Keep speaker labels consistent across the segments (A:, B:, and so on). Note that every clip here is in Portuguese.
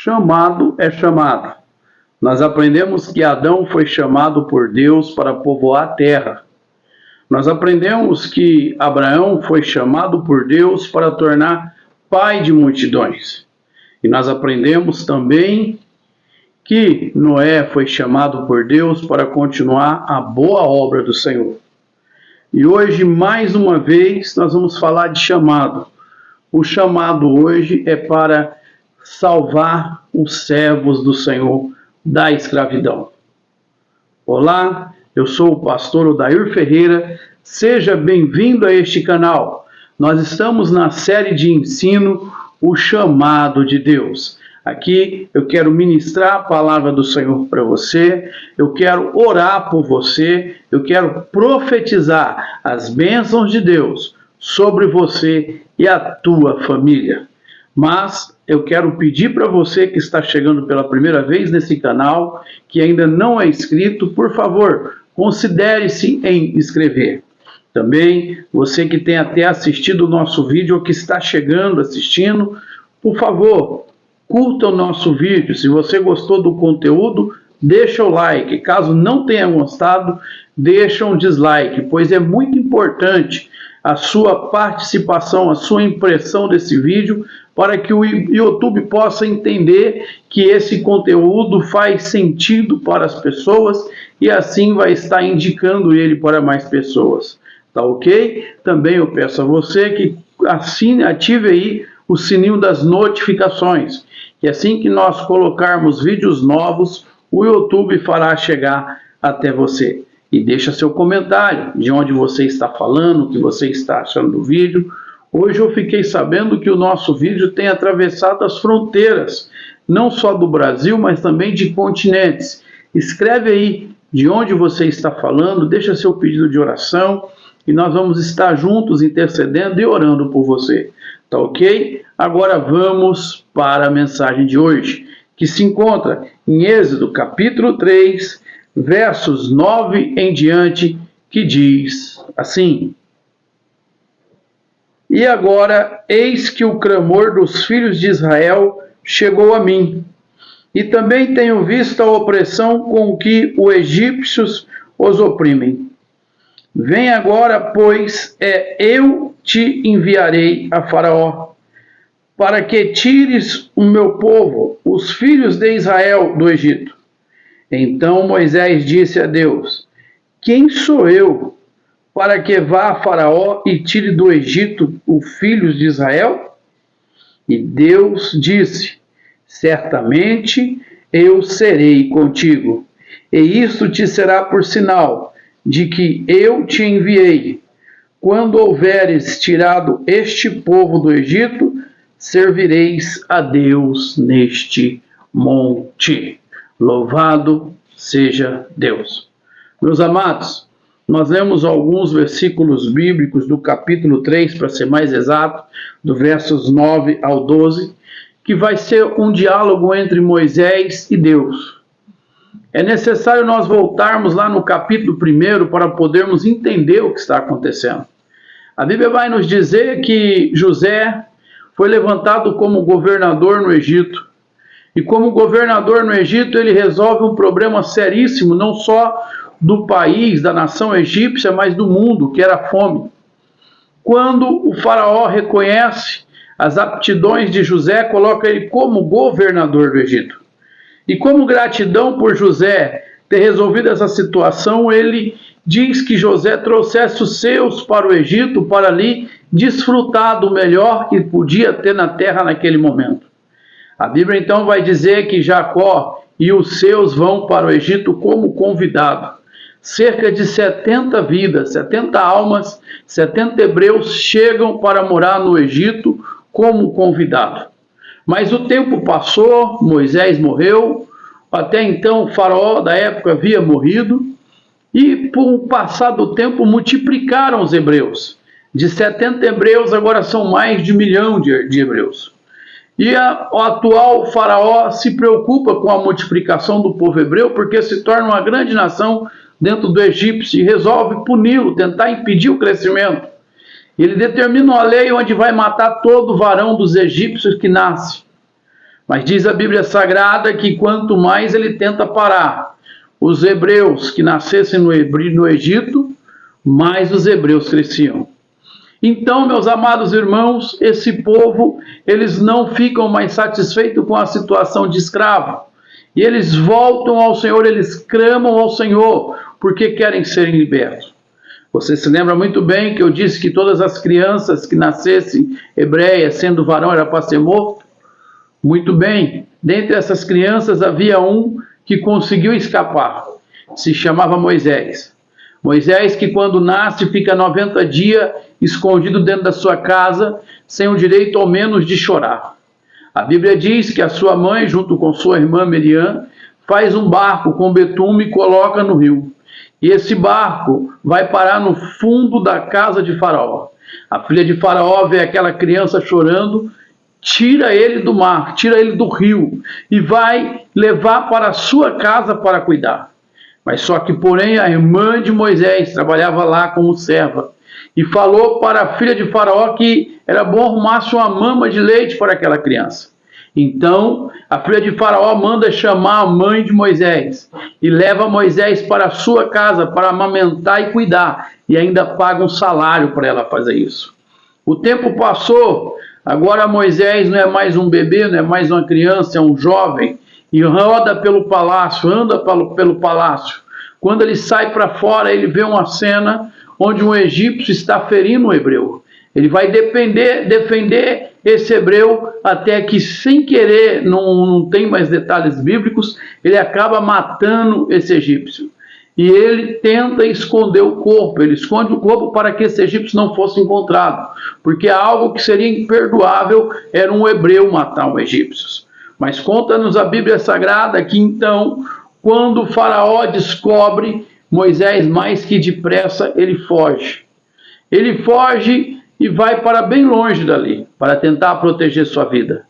A: chamado é chamado. Nós aprendemos que Adão foi chamado por Deus para povoar a terra. Nós aprendemos que Abraão foi chamado por Deus para tornar pai de multidões. E nós aprendemos também que Noé foi chamado por Deus para continuar a boa obra do Senhor. E hoje, mais uma vez, nós vamos falar de chamado. O chamado hoje é para salvar os servos do Senhor da escravidão. Olá, eu sou o pastor Odair Ferreira, seja bem-vindo a este canal. Nós estamos na série de ensino, o chamado de Deus. Aqui eu quero ministrar a palavra do Senhor para você, eu quero orar por você, eu quero profetizar as bênçãos de Deus sobre você e a tua família. Mas eu quero pedir para você que está chegando pela primeira vez nesse canal, que ainda não é inscrito, por favor, considere-se em inscrever. Também, você que tem até assistido o nosso vídeo ou que está chegando assistindo, por favor, curta o nosso vídeo. Se você gostou do conteúdo, deixa o like. Caso não tenha gostado, deixa um dislike, pois é muito importante a sua participação, a sua impressão desse vídeo, para que o YouTube possa entender que esse conteúdo faz sentido para as pessoas e assim vai estar indicando ele para mais pessoas. Tá ok? Também eu peço a você que ative aí o sininho das notificações, que assim que nós colocarmos vídeos novos, o YouTube fará chegar até você. E deixa seu comentário de onde você está falando, o que você está achando do vídeo. Hoje eu fiquei sabendo que o nosso vídeo tem atravessado as fronteiras, não só do Brasil, mas também de continentes. Escreve aí de onde você está falando, deixa seu pedido de oração e nós vamos estar juntos intercedendo e orando por você. Tá ok? Agora vamos para a mensagem de hoje, que se encontra em Êxodo capítulo 3, versos 9 em diante, que diz assim: E agora, eis que o clamor dos filhos de Israel chegou a mim, e também tenho visto a opressão com que os egípcios os oprimem. Vem agora, pois, eu te enviarei a Faraó, para que tires o meu povo, os filhos de Israel, do Egito. Então Moisés disse a Deus: Quem sou eu para que vá a Faraó e tire do Egito os filhos de Israel? E Deus disse: Certamente eu serei contigo, e isto te será por sinal de que eu te enviei. Quando houveres tirado este povo do Egito, servireis a Deus neste monte. Louvado seja Deus. Meus amados, nós lemos alguns versículos bíblicos do capítulo 3, para ser mais exato, do versos 9 ao 12, que vai ser um diálogo entre Moisés e Deus. É necessário nós voltarmos lá no capítulo 1 para podermos entender o que está acontecendo. A Bíblia vai nos dizer que José foi levantado como governador no Egito. E como governador no Egito, ele resolve um problema seríssimo, não só do país, da nação egípcia, mas do mundo, que era a fome. Quando o faraó reconhece as aptidões de José, coloca ele como governador do Egito. E como gratidão por José ter resolvido essa situação, ele diz que José trouxesse os seus para o Egito, para ali desfrutar do melhor que podia ter na terra naquele momento. A Bíblia então vai dizer que Jacó e os seus vão para o Egito como convidado. Cerca de 70 vidas, 70 almas, 70 hebreus chegam para morar no Egito como convidado. Mas o tempo passou, Moisés morreu, até então o faraó da época havia morrido, e por o passar do tempo multiplicaram os hebreus. De 70 hebreus agora são mais de 1 milhão de hebreus. E o atual faraó se preocupa com a multiplicação do povo hebreu, porque se torna uma grande nação dentro do egípcio e resolve puni-lo, tentar impedir o crescimento. Ele determina uma lei onde vai matar todo varão dos egípcios que nasce. Mas diz a Bíblia Sagrada que quanto mais ele tenta parar os hebreus que nascessem no Egito, mais os hebreus cresciam. Então, meus amados irmãos, esse povo, eles não ficam mais satisfeitos com a situação de escravo. E eles voltam ao Senhor, eles clamam ao Senhor, porque querem serem libertos. Você se lembra muito bem que eu disse que todas as crianças que nascessem hebreias, sendo varão, era para ser morto? Muito bem, dentre essas crianças havia um que conseguiu escapar, se chamava Moisés. Moisés que quando nasce fica 90 dias escondido dentro da sua casa, sem o direito ao menos de chorar. A Bíblia diz que a sua mãe, junto com sua irmã Miriam, faz um barco com betume e coloca no rio. E esse barco vai parar no fundo da casa de Faraó. A filha de Faraó vê aquela criança chorando, tira ele do mar, tira ele do rio e vai levar para a sua casa para cuidar. Mas só que, porém, a irmã de Moisés trabalhava lá como serva e falou para a filha de Faraó que era bom arrumasse uma mama de leite para aquela criança. Então, a filha de Faraó manda chamar a mãe de Moisés e leva Moisés para a sua casa para amamentar e cuidar, e ainda paga um salário para ela fazer isso. O tempo passou, agora Moisés não é mais um bebê, não é mais uma criança, é um jovem, e roda pelo palácio, anda pelo palácio. Quando ele sai para fora, ele vê uma cena onde um egípcio está ferindo um hebreu. Ele vai defender esse hebreu até que, sem querer, não tem mais detalhes bíblicos, ele acaba matando esse egípcio. E ele tenta esconder o corpo, ele esconde o corpo para que esse egípcio não fosse encontrado, porque algo que seria imperdoável era um hebreu matar um egípcio. Mas conta-nos a Bíblia Sagrada que então, quando o Faraó descobre Moisés, mais que depressa, ele foge. Ele foge e vai para bem longe dali, para tentar proteger sua vida.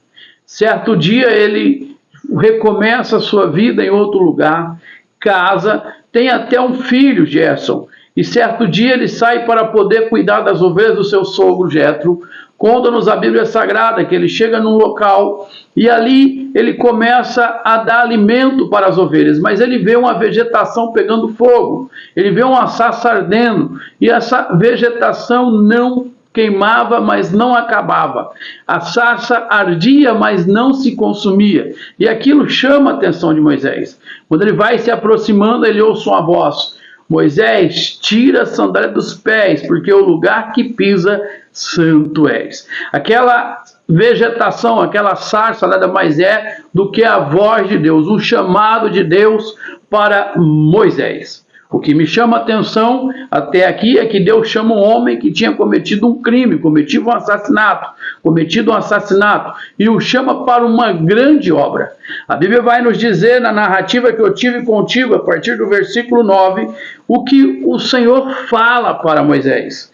A: Certo dia ele recomeça a sua vida em outro lugar, casa, tem até um filho, Gerson, e certo dia ele sai para poder cuidar das ovelhas do seu sogro, Jetro. Conta-nos a Bíblia Sagrada que ele chega num local e ali ele começa a dar alimento para as ovelhas, mas ele vê uma vegetação pegando fogo, ele vê uma sarça ardendo e essa vegetação não queimava, mas não acabava. A sarça ardia, mas não se consumia. E aquilo chama a atenção de Moisés. Quando ele vai se aproximando, ele ouve uma voz: Moisés, tira a sandália dos pés, porque o lugar que pisa, santo és. Aquela vegetação, aquela sarça, nada mais é do que a voz de Deus, um chamado de Deus para Moisés. O que me chama a atenção até aqui é que Deus chama um homem que tinha cometido um crime, cometido um assassinato, e o chama para uma grande obra. A Bíblia vai nos dizer, na narrativa que eu tive contigo, a partir do versículo 9, o que o Senhor fala para Moisés.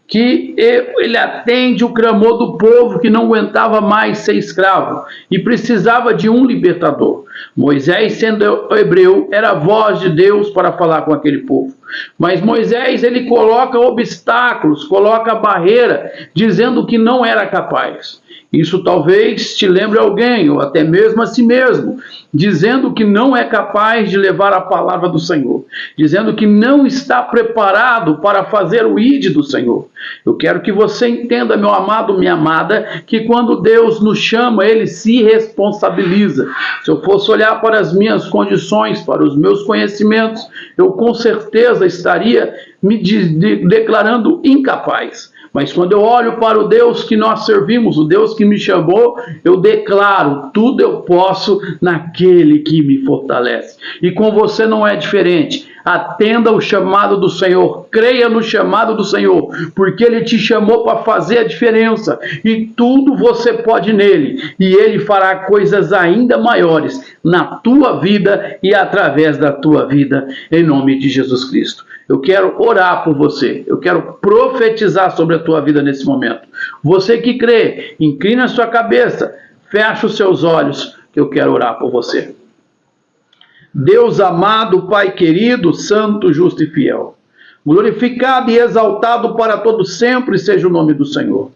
A: Que ele atende o clamor do povo que não aguentava mais ser escravo e precisava de um libertador. Moisés, sendo hebreu, era a voz de Deus para falar com aquele povo. Mas Moisés, ele coloca obstáculos, coloca barreira, dizendo que não era capaz. Isso talvez te lembre alguém, ou até mesmo a si mesmo, dizendo que não é capaz de levar a palavra do Senhor, dizendo que não está preparado para fazer o ide do Senhor. Eu quero que você entenda, meu amado, minha amada, que quando Deus nos chama, Ele se responsabiliza. Se eu fosse olhar para as minhas condições, para os meus conhecimentos, eu com certeza estaria me declarando incapaz. Mas quando eu olho para o Deus que nós servimos, o Deus que me chamou, eu declaro: tudo eu posso naquele que me fortalece. E com você não é diferente. Atenda o chamado do Senhor, creia no chamado do Senhor, porque Ele te chamou para fazer a diferença, e tudo você pode nele, e Ele fará coisas ainda maiores na tua vida e através da tua vida, em nome de Jesus Cristo. Eu quero orar por você, eu quero profetizar sobre a tua vida nesse momento. Você que crê, inclina a sua cabeça, fecha os seus olhos, que eu quero orar por você. Deus amado, Pai querido, santo, justo e fiel, glorificado e exaltado para todo sempre seja o nome do Senhor.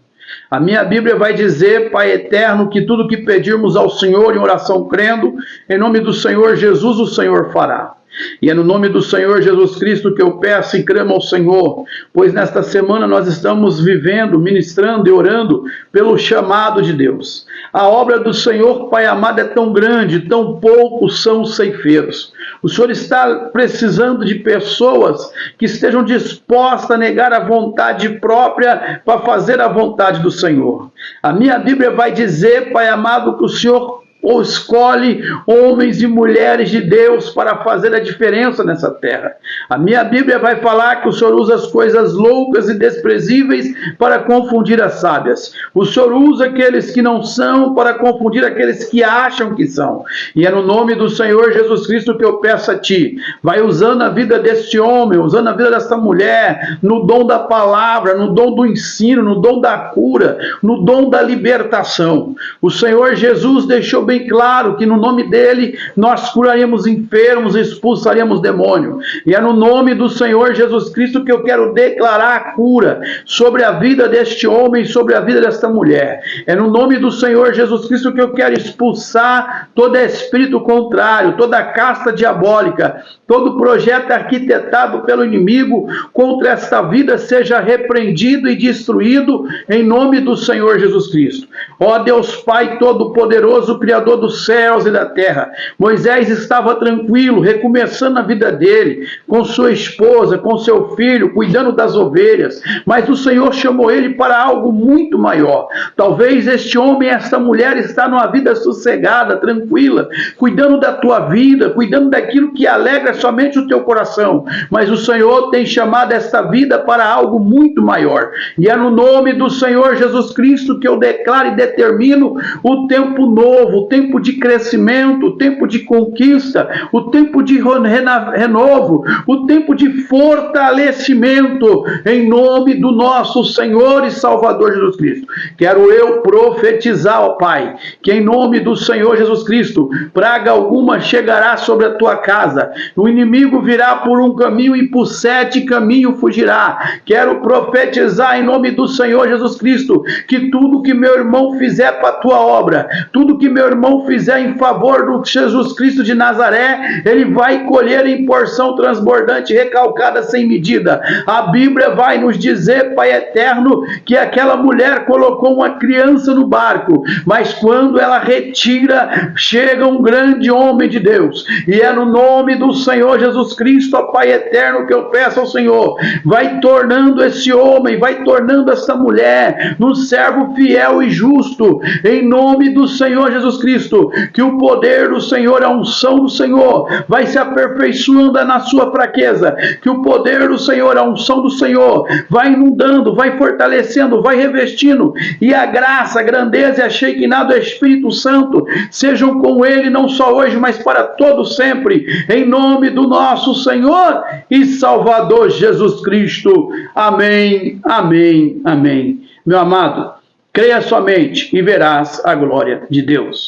A: A minha Bíblia vai dizer, Pai eterno, que tudo que pedirmos ao Senhor em oração crendo, em nome do Senhor Jesus, o Senhor fará. E é no nome do Senhor Jesus Cristo que eu peço e clamo ao Senhor, pois nesta semana nós estamos vivendo, ministrando e orando pelo chamado de Deus. A obra do Senhor, Pai amado, é tão grande, tão poucos são os ceifeiros. O Senhor está precisando de pessoas que estejam dispostas a negar a vontade própria para fazer a vontade do Senhor. A minha Bíblia vai dizer, Pai amado, que o Senhor ou escolhe homens e mulheres de Deus para fazer a diferença nessa terra. A minha Bíblia vai falar que o Senhor usa as coisas loucas e desprezíveis para confundir as sábias. O Senhor usa aqueles que não são para confundir aqueles que acham que são. E é no nome do Senhor Jesus Cristo que eu peço a Ti, vai usando a vida deste homem, usando a vida desta mulher, no dom da palavra, no dom do ensino, no dom da cura, no dom da libertação. O Senhor Jesus deixou bem claro que no nome dele nós curaríamos enfermos, expulsaríamos demônio. E é no nome do Senhor Jesus Cristo que eu quero declarar a cura sobre a vida deste homem, sobre a vida desta mulher. É no nome do Senhor Jesus Cristo que eu quero expulsar todo espírito contrário, toda casta diabólica, todo projeto arquitetado pelo inimigo contra esta vida seja repreendido e destruído em nome do Senhor Jesus Cristo. Ó Deus Pai Todo-Poderoso, Criador dos céus e da terra, Moisés estava tranquilo, recomeçando a vida dele, com sua esposa, com seu filho, cuidando das ovelhas, mas o Senhor chamou ele para algo muito maior. Talvez este homem, esta mulher está numa vida sossegada, tranquila, cuidando da tua vida, cuidando daquilo que alegra somente o teu coração, mas o Senhor tem chamado esta vida para algo muito maior, e é no nome do Senhor Jesus Cristo que eu declaro e determino o tempo novo, o tempo de crescimento, o tempo de conquista, o tempo de renovo, o tempo de fortalecimento, em nome do nosso Senhor e Salvador Jesus Cristo. Quero eu profetizar, ó Pai, que em nome do Senhor Jesus Cristo, praga alguma chegará sobre a tua casa, o inimigo virá por um caminho e por 7 caminhos fugirá. Quero profetizar em nome do Senhor Jesus Cristo, que tudo que meu irmão fizer para a tua obra, tudo que meu irmão fizer em favor do Jesus Cristo de Nazaré, ele vai colher em porção transbordante, recalcada sem medida. A Bíblia vai nos dizer, Pai eterno, que aquela mulher colocou uma criança no barco, mas quando ela retira, chega um grande homem de Deus, e é no nome do Senhor Jesus Cristo, ó Pai eterno, que eu peço ao Senhor, vai tornando esse homem, vai tornando essa mulher num servo fiel e justo, em nome do Senhor Jesus Cristo, que o poder do Senhor, a unção do Senhor vai se aperfeiçoando na sua fraqueza, que o poder do Senhor, a unção do Senhor vai inundando, vai fortalecendo, vai revestindo, e a graça, a grandeza e a Shekinah do Espírito Santo sejam com ele não só hoje, mas para todo sempre, em nome do nosso Senhor e Salvador Jesus Cristo. Amém, amém, amém. Meu amado, creia somente e verás a glória de Deus.